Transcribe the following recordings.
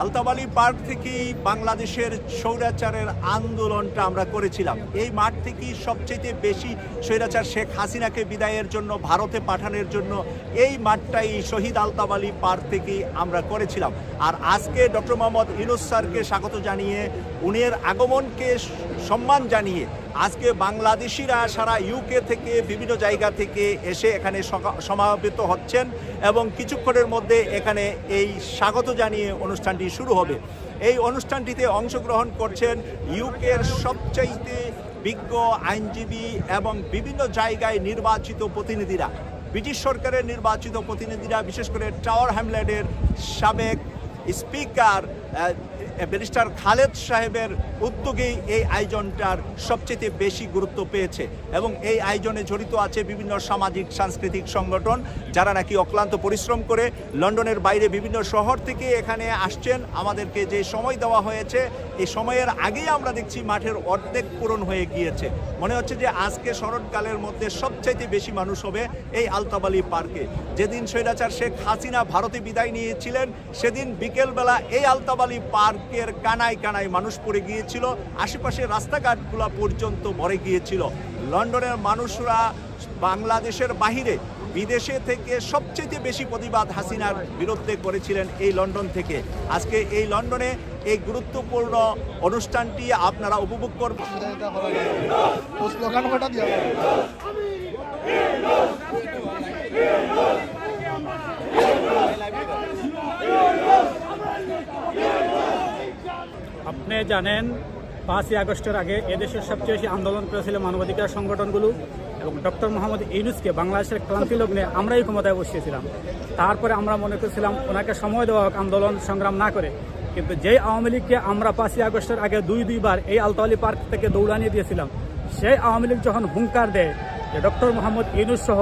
আলতাবালি park থেকেই বাংলাদেশের স্বৈরাচারের আন্দোলনটা আমরা করেছিলাম। এই মাঠ থেকেই সবচেয়ে বেশি স্বৈরাচার শেখ হাসিনাকে বিদায়ের জন্য ভারতে পাঠানোর জন্য এই মাঠটাই শহীদ আলতাবালি পার্ক থেকেই আমরা করেছিলাম। আর আজকে ডক্টর মোহাম্মদ ইউনূস স্যারকে স্বাগত জানিয়ে, উনির আগমনকে সম্মান জানিয়ে আজকে বাংলাদেশিরা সারা ইউকে থেকে বিভিন্ন জায়গা থেকে এসে এখানে সমাবেত হচ্ছেন এবং কিছুক্ষণের মধ্যে এখানে এই স্বাগত জানিয়ে অনুষ্ঠানটি শুরু হবে। এই অনুষ্ঠানটিতে অংশগ্রহণ করছেন ইউকের সবচাইতে বিজ্ঞ আইনজীবী এবং বিভিন্ন জায়গায় নির্বাচিত প্রতিনিধিরা, ব্রিটিশ সরকারের নির্বাচিত প্রতিনিধিরা, বিশেষ করে টাওয়ার হ্যামলেটের সাবেক স্পিকার ব্যারিস্টার খালেদ সাহেবের উদ্যোগেই এই আয়োজনটার সবচেয়ে বেশি গুরুত্ব পেয়েছে এবং এই আয়োজনে জড়িত আছে বিভিন্ন সামাজিক সাংস্কৃতিক সংগঠন, যারা নাকি অক্লান্ত পরিশ্রম করে লন্ডনের বাইরে বিভিন্ন শহর থেকে এখানে আসছেন। আমাদেরকে যে সময় দেওয়া হয়েছে, এই সময়ের আগেই আমরা দেখছি মাঠের অর্ধেক পূরণ হয়ে গিয়েছে। মনে হচ্ছে যে আজকে শরৎকালের মধ্যে সবচাইতে বেশি মানুষ হবে এই আলতাবালি পার্কে। যেদিন স্বৈরাচার শেখ হাসিনা ভারতে বিদায় নিয়েছিলেন, সেদিন বিকেলবেলা এই আলতাবালি পার্কের কানায় কানায় মানুষ পড়ে গিয়েছিল, আশেপাশে রাস্তাঘাটগুলো পর্যন্ত ভরে গিয়েছিল। লন্ডনের মানুষরা বাংলাদেশের বাহিরে বিদেশে থেকে সবচেয়ে বেশি প্রতিবাদ হাসিনার বিরুদ্ধে করেছিলেন এই লন্ডন থেকে। আজকে এই লন্ডনে এই গুরুত্বপূর্ণ অনুষ্ঠানটি আপনারা উপভোগ করবেন। আপনি জানেন 5ই আগস্টের আগে এদেশের সবচেয়ে বেশি আন্দোলন করেছিল মানবাধিকার সংগঠনগুলো এবং ডক্টর মোহাম্মদ ইউনূসকে বাংলাদেশের ক্লান্তি লগ্নে আমরাই ক্ষমতায় বসিয়েছিলাম। তারপরে আমরা মনে করেছিলাম ওনাকে সময় দেওয়া হোক আন্দোলন সংগ্রাম না করে, কিন্তু যেই আওয়ামী লীগকে আমরা 5ই আগস্টের আগে দুইবার এই আলতাবালি পার্ক থেকে দৌড়ানিয়ে দিয়েছিলাম, সেই আওয়ামী লীগ যখন হুঙ্কার দেয় যে ডক্টর মোহাম্মদ ইউনূস সহ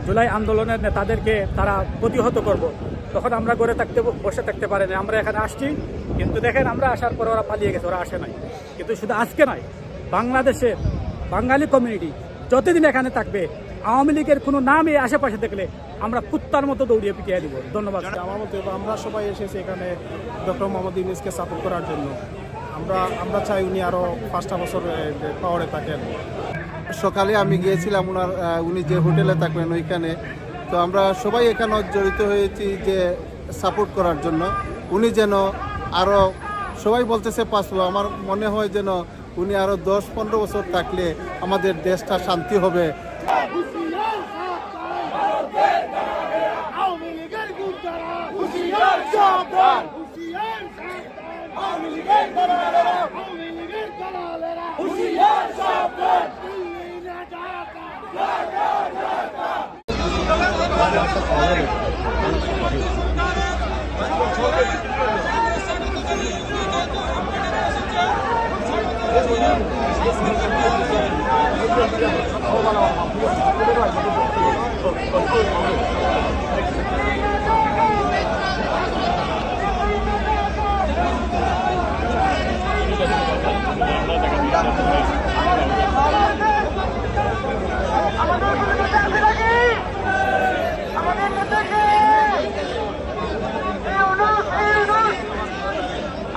জুলাই আন্দোলনের নেতাদেরকে তারা প্রতিহত করব, তখন আমরা বসে থাকতে পারিনি। আমরা এখানে আসছি, কিন্তু দেখেন আমরা আসার পরে ওরা পালিয়ে গেছে, ওরা আসে নাই। কিন্তু শুধু আজকে নয়, বাংলাদেশের বাঙালি কমিউনিটি যতদিন এখানে থাকবে, আওয়ামী লীগের কোনো নাম এই আশেপাশে দেখলে আমরা কুত্তার মতো দৌড়িয়ে পিটিয়ে দিব। ধন্যবাদ। আমার মতে আমরা সবাই এসেছি এখানে ডক্টর মোহাম্মদ ইউনূসকে সাপোর্ট করার জন্য। আমরা চাই উনি আরও 5টা বছর পাওয়ারে থাকেন। সকালে আমি গিয়েছিলাম উনি যে হোটেলে থাকবেন ওইখানে, তো আমরা সবাই এখানে জড়িত হয়েছি যে সাপোর্ট করার জন্য। উনি যেন আরও, সবাই বলতেছে 5 বছর, আমার মনে হয় যেন উনি আরও 10-15 বছর থাকলে আমাদের দেশটা শান্তি হবে।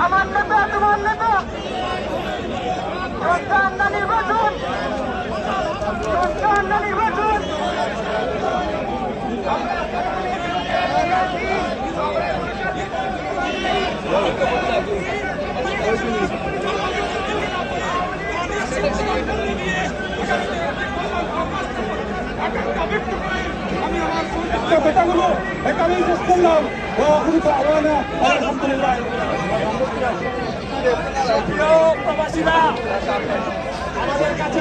আমার নেতা, তোমার নেতা, নির্বাচন, নির্বাচন। কথাগুলো এখানেই শেষ করলাম। আলহামদুলিল্লাহ। প্রবাসীরা আমাদের কাছে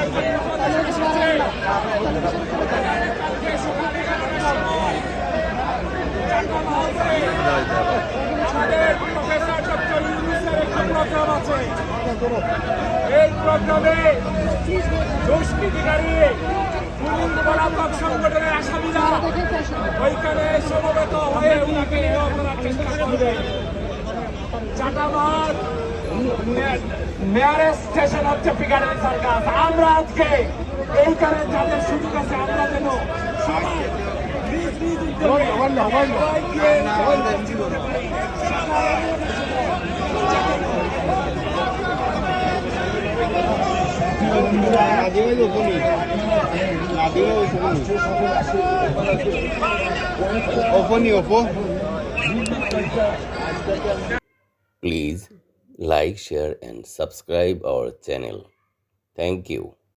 আমাদের প্রফেসর ডক্টর ইউনূসের একটি প্রোগ্রাম আছে। এই প্রোগ্রামে দুষ্কৃতিকারী পলাতক সংগঠনের আসামিরা ওইখানে সমবেত হয়ে উনাকে নিয়োগ করার চেষ্টা করবে। চাটামার মেয়ারের স্টেশন হচ্ছে পিকাডেলি সার্কাস। আমরা আজকে এইখানে যাদের সুযোগ আছে, আমরা যেন সবাই নিজ নিজ উদ্যোগে Please like, share and subscribe our channel. Thank you.